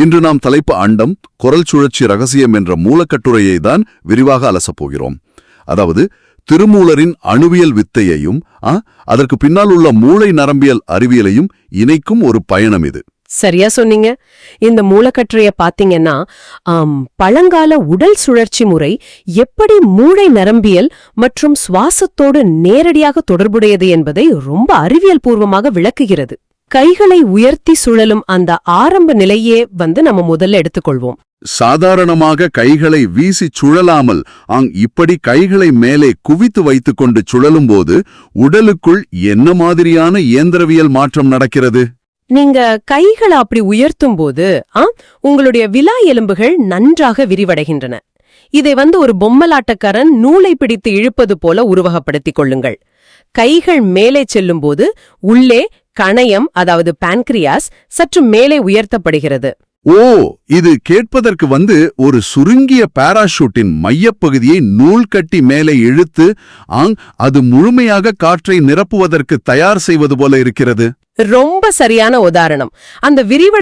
இன்று நாம் தலைப்பு அண்டம் குரல் சுழற்சி ரகசியம் என்ற மூலக்கட்டுரையை தான் விரிவாக அலசப்போகிறோம். அதாவது திருமூலரின் அணுவியல் வித்தையையும் அதற்கு பின்னால் உள்ள மூளை நரம்பியல் அறிவியலையும் இணைக்கும் ஒரு பயணம் இது. சரியா சொன்னீங்க. இந்த மூலக்கட்டுரைய பாத்தீங்கன்னா பழங்கால உடல் சுழற்சி முறை எப்படி மூளை நரம்பியல் மற்றும் சுவாசத்தோடு நேரடியாக தொடர்புடையது என்பதை ரொம்ப அறிவியல் பூர்வமாக விளக்குகிறது. கைகளை உயர்த்தி சுழலும் அந்த ஆரம்ப நிலையே நம்ம முதல்ல எடுத்துக்கொள்வோம். சாதாரணமாக கைகளை வீசி சுழலாமல் இப்படி கைகளை மேலே குவித்து வைத்துக்கொண்டு சுழலும்போது உடலுக்குள் என்ன மாதிரியான இயந்திரவியல் மாற்றம் நடக்கிறது? நீங்க கைகளை அப்படி உயர்த்தும் போது உங்களுடைய விலா எலும்புகள் நன்றாக விரிவடைகின்றன. இதை ஒரு பொம்மலாட்டக்காரன் நூலை பிடித்து இழுப்பது போல உருவகப்படுத்திக் கொள்ளுங்கள். கைகள் மேலே செல்லும் போது உள்ளே கணையம், அதாவது பான்கிரியாஸ், சற்று மேலே உயர்த்தப்படுகிறது. ஓ, இது கேட்பதற்கு ஒரு சுருங்கிய பாராஷூட்டின் மையப்பகுதியை நூல் கட்டி மேலே இழுத்து அது முழுமையாக காற்றை நிரப்புவதற்கு தயார் செய்வது போல இருக்கிறது. ரொம்ப சரியான உதாரணம். அந்த விரிவடை